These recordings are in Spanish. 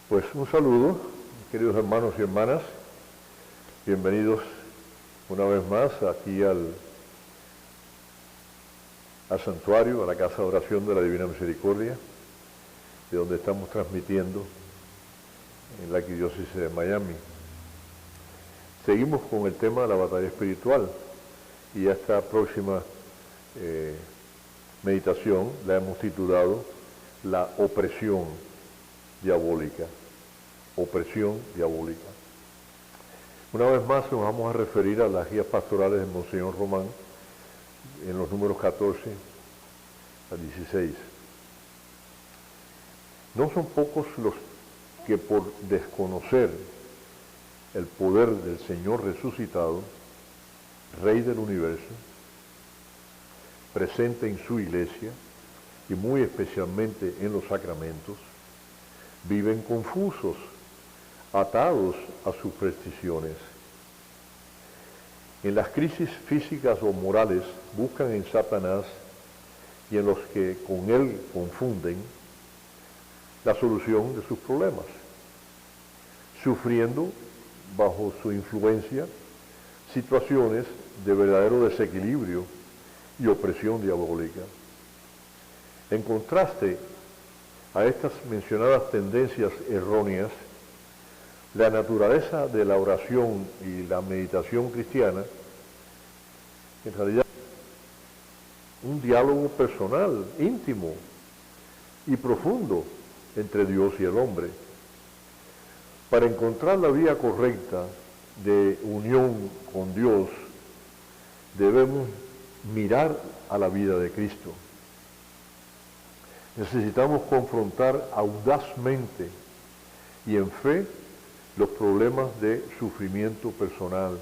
Pues un saludo, queridos hermanos y hermanas, bienvenidos una vez más aquí al santuario, a la casa de oración de la Divina Misericordia, de donde estamos transmitiendo en la Arquidiócesis de Miami. Seguimos con el tema de la batalla espiritual y a esta próxima meditación la hemos titulado La opresión diabólica. Opresión diabólica. Una vez más nos vamos a referir a las guías pastorales de Monseñor Román en los números 14 a 16. No son pocos los que por desconocer el poder del Señor resucitado, Rey del universo, presente en su iglesia y muy especialmente en los sacramentos, viven confusos, atados a supersticiones. En las crisis físicas o morales buscan en Satanás y en los que con él confunden la solución de sus problemas, sufriendo bajo su influencia situaciones de verdadero desequilibrio y opresión diabólica. En contraste a estas mencionadas tendencias erróneas, la naturaleza de la oración y la meditación cristiana, en realidad, un diálogo personal, íntimo y profundo entre Dios y el hombre. Para encontrar la vía correcta de unión con Dios, debemos mirar a la vida de Cristo. Necesitamos confrontar audazmente y en fe los problemas de sufrimiento personal,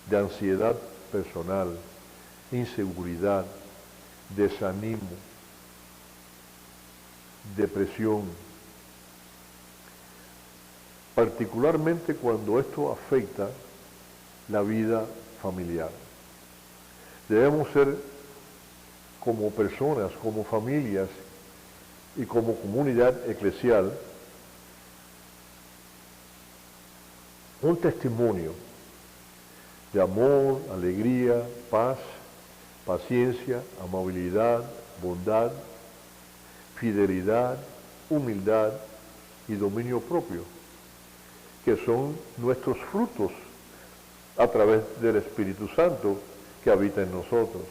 de ansiedad personal, inseguridad, desánimo, depresión, particularmente cuando esto afecta la vida familiar. Debemos ser como personas, como familias y como comunidad eclesial un testimonio de amor, alegría, paz, paciencia, amabilidad, bondad, fidelidad, humildad y dominio propio, que son nuestros frutos a través del Espíritu Santo que habita en nosotros.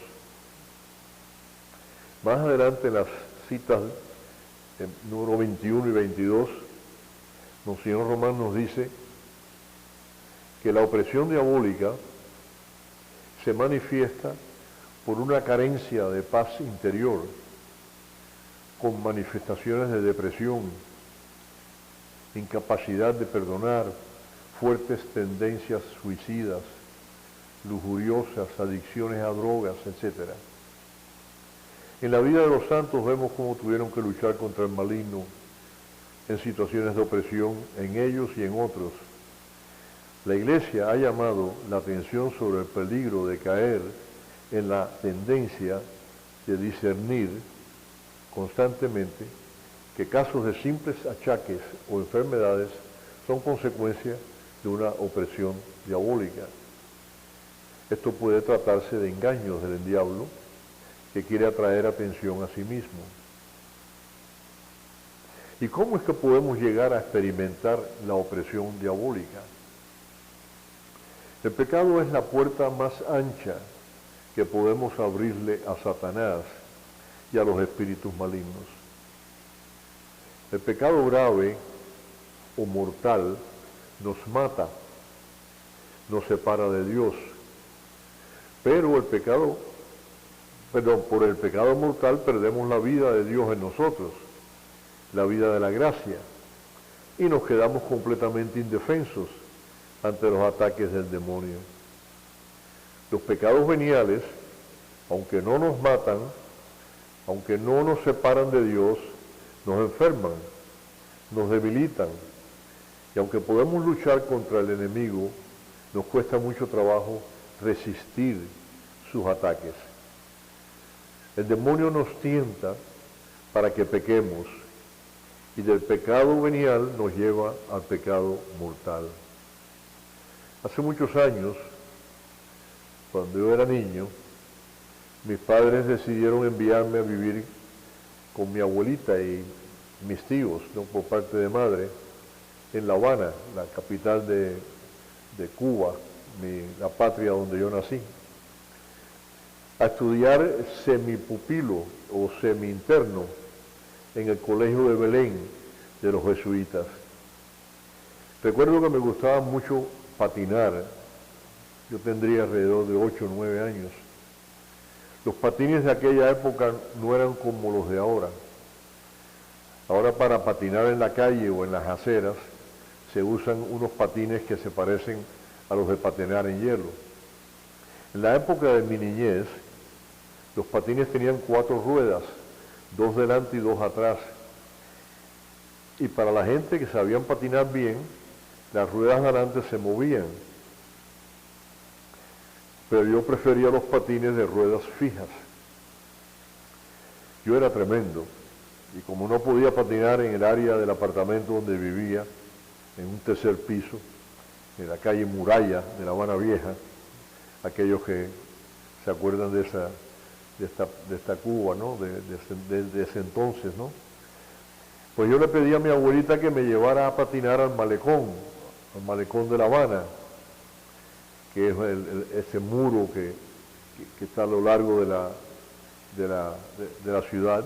Más adelante en las citas número 21 y 22, Monseñor Román nos dice que la opresión diabólica se manifiesta por una carencia de paz interior, con manifestaciones de depresión, incapacidad de perdonar, fuertes tendencias suicidas, lujuriosas, adicciones a drogas, etc. En la vida de los santos vemos cómo tuvieron que luchar contra el maligno en situaciones de opresión en ellos y en otros. La Iglesia ha llamado la atención sobre el peligro de caer en la tendencia de discernir constantemente que casos de simples achaques o enfermedades son consecuencia de una opresión diabólica. Esto puede tratarse de engaños del diablo que quiere atraer atención a sí mismo. ¿Y cómo es que podemos llegar a experimentar la opresión diabólica? El pecado es la puerta más ancha que podemos abrirle a Satanás y a los espíritus malignos. El pecado grave o mortal nos mata, nos separa de Dios, pero por el pecado mortal perdemos la vida de Dios en nosotros, la vida de la gracia, y nos quedamos completamente indefensos ante los ataques del demonio. Los pecados veniales, aunque no nos matan, aunque no nos separan de Dios, nos enferman, nos debilitan, y aunque podemos luchar contra el enemigo, nos cuesta mucho trabajo resistir sus ataques. El demonio nos tienta para que pequemos y del pecado venial nos lleva al pecado mortal. Hace muchos años, cuando yo era niño, mis padres decidieron enviarme a vivir con mi abuelita y mis tíos, ¿no?, por parte de madre, en La Habana, la capital de Cuba, la patria donde yo nací, a estudiar semipupilo o semi-interno en el colegio de Belén de los jesuitas. Recuerdo que me gustaba mucho patinar. Yo tendría alrededor de 8 o 9 años. Los patines de aquella época no eran como los de ahora. Ahora para patinar en la calle o en las aceras se usan unos patines que se parecen a los de patinar en hielo. En la época de mi niñez, los patines tenían 4 ruedas, 2 delante y 2 atrás. Y para la gente que sabían patinar bien, las ruedas de adelante se movían. Pero yo prefería los patines de ruedas fijas. Yo era tremendo. Y como no podía patinar en el área del apartamento donde vivía, en un tercer piso, en la calle Muralla de La Habana Vieja, aquellos que se acuerdan de esta Cuba, ¿no?, de ese entonces, ¿no? Pues yo le pedí a mi abuelita que me llevara a patinar al malecón de La Habana, que es ese muro que está a lo largo de la ciudad,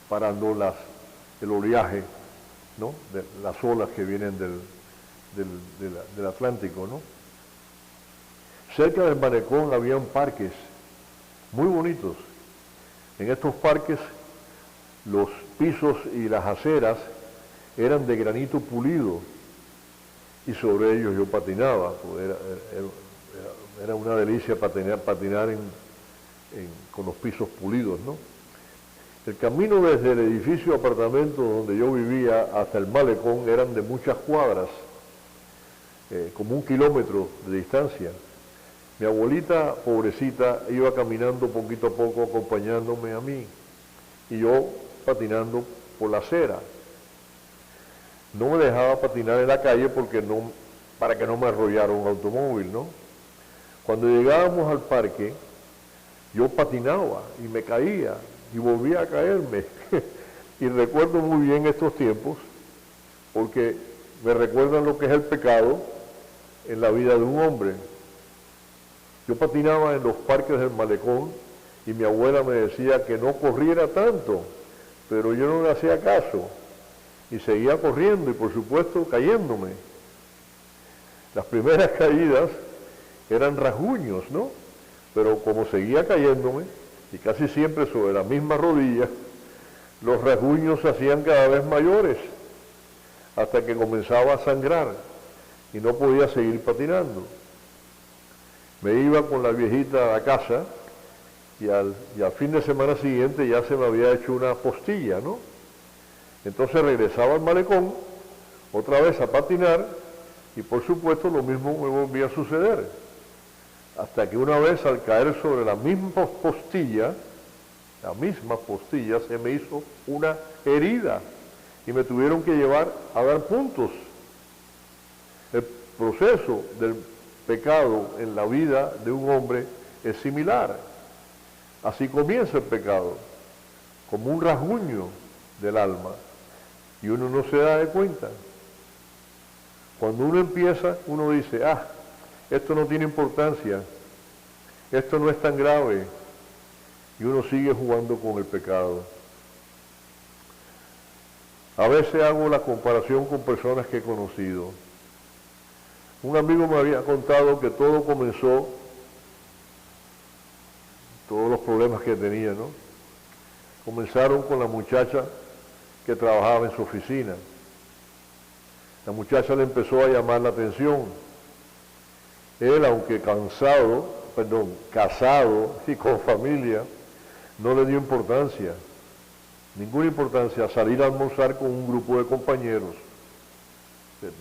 parando el oleaje, ¿no?, de las olas que vienen del Atlántico, ¿no? Cerca del malecón habían parques muy bonitos. En estos parques los pisos y las aceras eran de granito pulido y sobre ellos yo patinaba. Pues era una delicia patinar con los pisos pulidos, ¿no? El camino desde el edificio de apartamentos donde yo vivía hasta el malecón eran de muchas cuadras, como 1 kilómetro de distancia. Mi abuelita, pobrecita, iba caminando poquito a poco acompañándome a mí y yo patinando por la acera. No me dejaba patinar en la calle para que no me arrollara un automóvil, ¿no? Cuando llegábamos al parque, yo patinaba y me caía y volvía a caerme. Y recuerdo muy bien estos tiempos porque me recuerdan lo que es el pecado en la vida de un hombre. Yo patinaba en los parques del malecón y mi abuela me decía que no corriera tanto, pero yo no le hacía caso y seguía corriendo y por supuesto cayéndome. Las primeras caídas eran rasguños, ¿no? Pero como seguía cayéndome, y casi siempre sobre la misma rodilla, los rasguños se hacían cada vez mayores, hasta que comenzaba a sangrar y no podía seguir patinando. Me iba con la viejita a la casa y al fin de semana siguiente ya se me había hecho una postilla, ¿no? Entonces regresaba al malecón, otra vez a patinar, y por supuesto lo mismo me volvía a suceder. Hasta que una vez al caer sobre la misma postilla se me hizo una herida y me tuvieron que llevar a dar puntos. El proceso del pecado en la vida de un hombre es similar. Así comienza el pecado, como un rasguño del alma, y uno no se da de cuenta. Cuando uno empieza, uno dice, esto no tiene importancia, esto no es tan grave, y uno sigue jugando con el pecado. A veces hago la comparación con personas que he conocido. Un amigo me había contado que todo comenzó, todos los problemas que tenía, ¿no? Comenzaron con la muchacha que trabajaba en su oficina. La muchacha le empezó a llamar la atención. Él, aunque casado y con familia, no le dio importancia, ninguna importancia, a salir a almorzar con un grupo de compañeros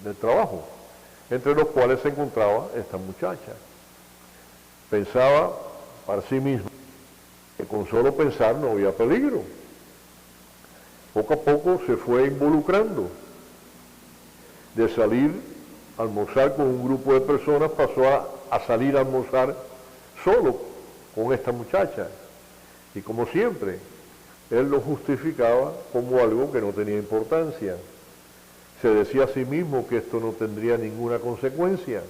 de trabajo, entre los cuales se encontraba esta muchacha. Pensaba para sí mismo que con solo pensar no había peligro. Poco a poco se fue involucrando. De salir a almorzar con un grupo de personas pasó a salir a almorzar solo con esta muchacha. Y como siempre, él lo justificaba como algo que no tenía importancia. Se decía a sí mismo que esto no tendría ninguna consecuencia,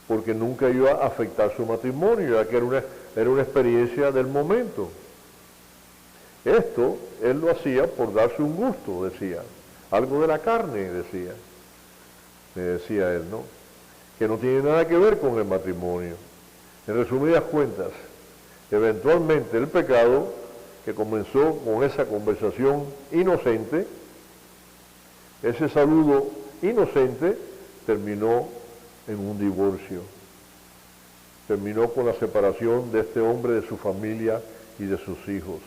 porque nunca iba a afectar su matrimonio, ya que era una experiencia del momento. Esto él lo hacía por darse un gusto, decía. Algo de la carne, decía. Me decía él, ¿no? Que no tiene nada que ver con el matrimonio. En resumidas cuentas, eventualmente el pecado, que comenzó con esa conversación inocente, ese saludo inocente, terminó en un divorcio. Terminó con la separación de este hombre de su familia y de sus hijos.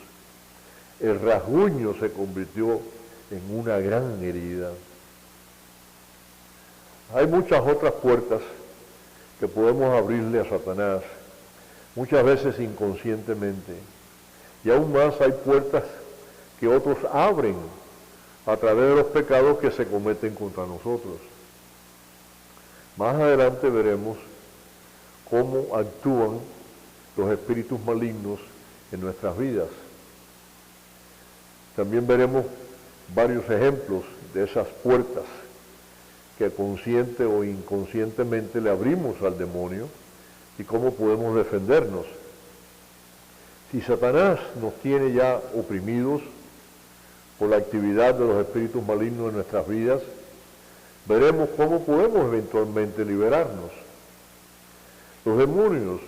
El rasguño se convirtió en una gran herida. Hay muchas otras puertas que podemos abrirle a Satanás, muchas veces inconscientemente. Y aún más hay puertas que otros abren a través de los pecados que se cometen contra nosotros. Más adelante veremos cómo actúan los espíritus malignos en nuestras vidas. También veremos varios ejemplos de esas puertas que consciente o inconscientemente le abrimos al demonio y cómo podemos defendernos. Si Satanás nos tiene ya oprimidos por la actividad de los espíritus malignos en nuestras vidas, veremos cómo podemos eventualmente liberarnos. Los demonios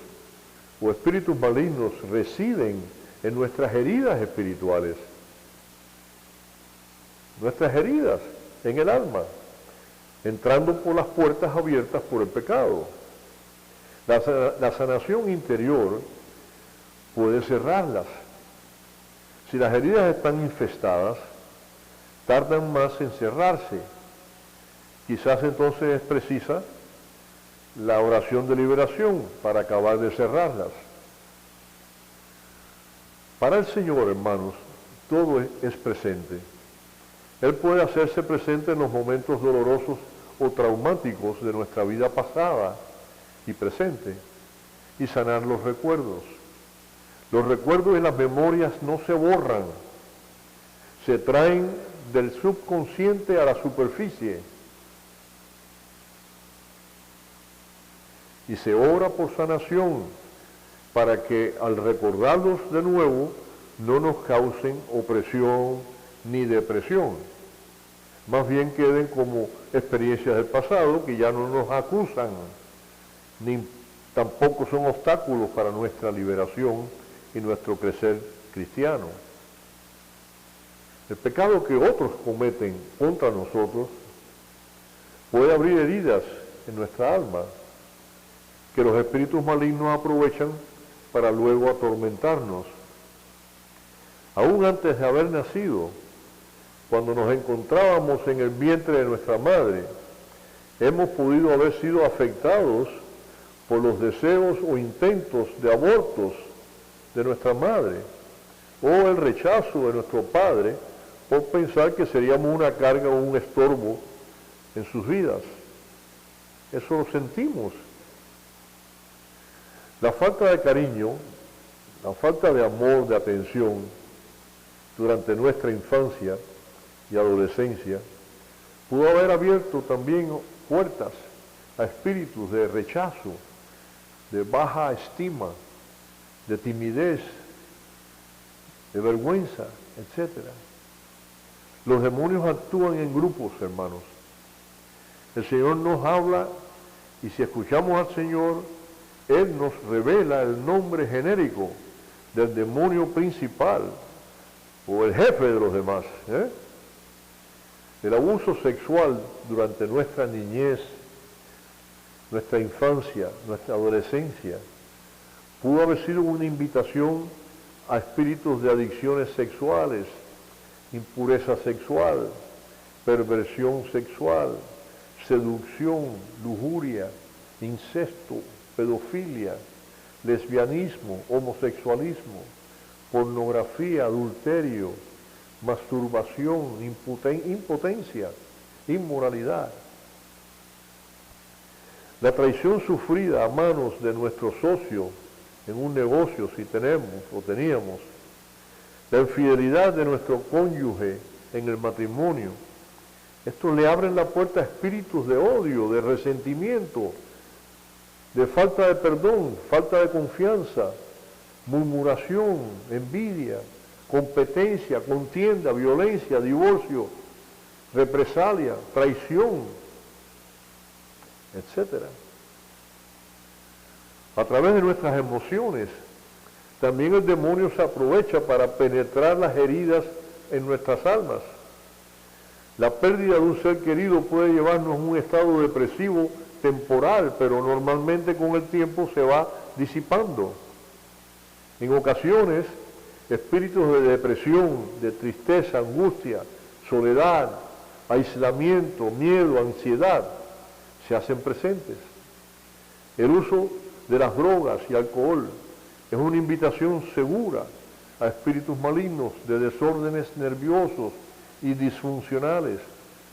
o espíritus malignos residen en nuestras heridas espirituales, nuestras heridas en el alma, entrando por las puertas abiertas por el pecado. La sanación interior puede cerrarlas. Si las heridas están infestadas, tardan más en cerrarse. Quizás entonces es precisa la oración de liberación para acabar de cerrarlas. Para el Señor, hermanos, todo es presente. Él puede hacerse presente en los momentos dolorosos o traumáticos de nuestra vida pasada y presente y sanar los recuerdos. Los recuerdos y las memorias no se borran, se traen del subconsciente a la superficie y se ora por sanación para que al recordarlos de nuevo no nos causen opresión ni depresión, más bien queden como experiencias del pasado que ya no nos acusan, ni tampoco son obstáculos para nuestra liberación y nuestro crecer cristiano. El pecado que otros cometen contra nosotros puede abrir heridas en nuestra alma que los espíritus malignos aprovechan para luego atormentarnos. Aún antes de haber nacido, cuando nos encontrábamos en el vientre de nuestra madre, hemos podido haber sido afectados por los deseos o intentos de abortos de nuestra madre, o el rechazo de nuestro padre por pensar que seríamos una carga o un estorbo en sus vidas. Eso lo sentimos. La falta de cariño, la falta de amor, de atención durante nuestra infancia y adolescencia pudo haber abierto también puertas a espíritus de rechazo, de baja estima, de timidez, de vergüenza, etc. Los demonios actúan en grupos, hermanos. El Señor nos habla y si escuchamos al Señor, Él nos revela el nombre genérico del demonio principal o el jefe de los demás. El abuso sexual durante nuestra niñez, nuestra infancia, nuestra adolescencia, pudo haber sido una invitación a espíritus de adicciones sexuales, impureza sexual, perversión sexual, seducción, lujuria, incesto, pedofilia, lesbianismo, homosexualismo, pornografía, adulterio, masturbación, impotencia, inmoralidad. La traición sufrida a manos de nuestro socio en un negocio, si tenemos o teníamos, la infidelidad de nuestro cónyuge en el matrimonio, esto le abre la puerta a espíritus de odio, de resentimiento, de falta de perdón, falta de confianza, murmuración, envidia, competencia, contienda, violencia, divorcio, represalia, traición, etc. A través de nuestras emociones, también el demonio se aprovecha para penetrar las heridas en nuestras almas. La pérdida de un ser querido puede llevarnos a un estado depresivo temporal, pero normalmente con el tiempo se va disipando. En ocasiones, espíritus de depresión, de tristeza, angustia, soledad, aislamiento, miedo, ansiedad, se hacen presentes. El uso de las drogas y alcohol es una invitación segura a espíritus malignos de desórdenes nerviosos y disfuncionales,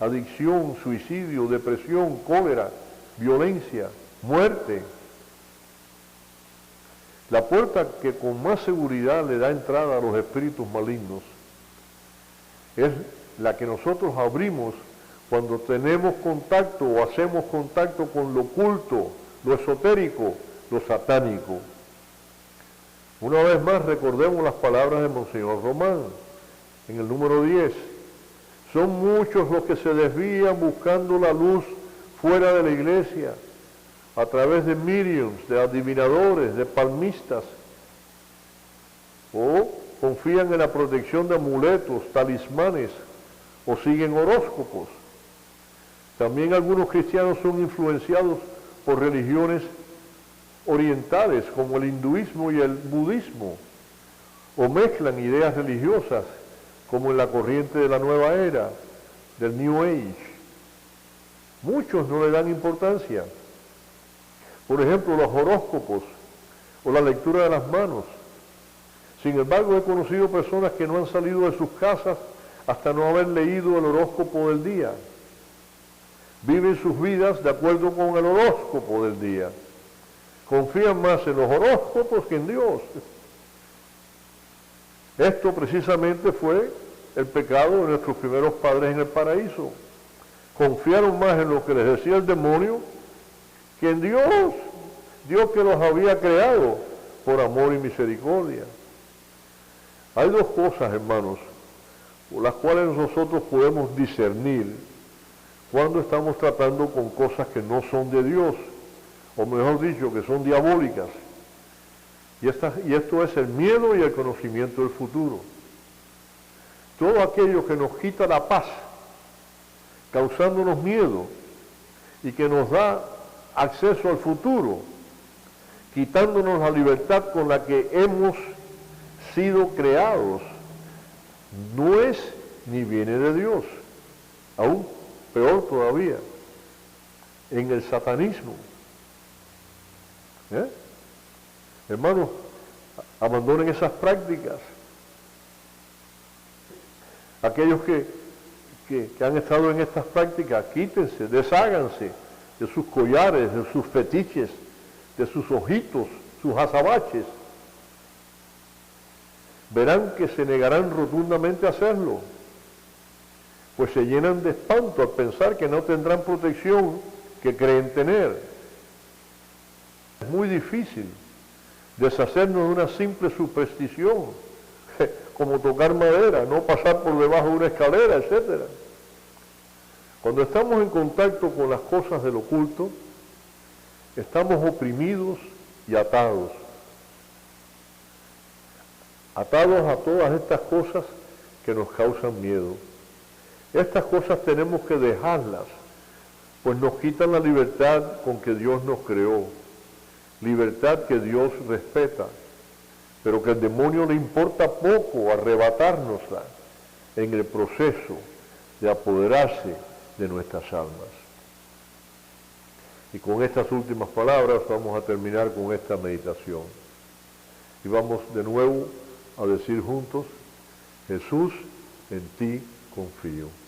adicción, suicidio, depresión, cólera, violencia, muerte. La puerta que con más seguridad le da entrada a los espíritus malignos es la que nosotros abrimos cuando tenemos contacto o hacemos contacto con lo oculto, lo esotérico, lo satánico. Una vez más recordemos las palabras de Monseñor Román en el número 10. Son muchos los que se desvían buscando la luz fuera de la iglesia, a través de mediums, de adivinadores, de palmistas, o confían en la protección de amuletos, talismanes, o siguen horóscopos. También algunos cristianos son influenciados por religiones orientales, como el hinduismo y el budismo, o mezclan ideas religiosas, como en la corriente de la nueva era, del New Age. Muchos no le dan importancia. Por ejemplo, los horóscopos o la lectura de las manos. Sin embargo, he conocido personas que no han salido de sus casas hasta no haber leído el horóscopo del día. Viven sus vidas de acuerdo con el horóscopo del día. Confían más en los horóscopos que en Dios. Esto precisamente fue el pecado de nuestros primeros padres en el paraíso. Confiaron más en lo que les decía el demonio que en Dios, Dios que los había creado por amor y misericordia. Hay dos cosas, hermanos, por las cuales nosotros podemos discernir cuando estamos tratando con cosas que no son de Dios, o mejor dicho, que son diabólicas. Y esto es el miedo y el conocimiento del futuro. Todo aquello que nos quita la paz, causándonos miedo, y que nos da acceso al futuro, quitándonos la libertad con la que hemos sido creados, no es ni viene de Dios. Aún peor todavía, en el satanismo. Hermanos, abandonen esas prácticas. Aquellos que han estado en estas prácticas, quítense, desháganse de sus collares, de sus fetiches, de sus ojitos, sus azabaches. Verán que se negarán rotundamente a hacerlo, pues se llenan de espanto al pensar que no tendrán protección que creen tener. Es muy difícil deshacernos de una simple superstición, como tocar madera, no pasar por debajo de una escalera, etc. Cuando estamos en contacto con las cosas del oculto, estamos oprimidos y atados. Atados a todas estas cosas que nos causan miedo. Estas cosas tenemos que dejarlas, pues nos quitan la libertad con que Dios nos creó, libertad que Dios respeta, pero que al demonio le importa poco arrebatárnosla en el proceso de apoderarse de nuestras almas. Y con estas últimas palabras vamos a terminar con esta meditación. Y vamos de nuevo a decir juntos: Jesús En ti confío.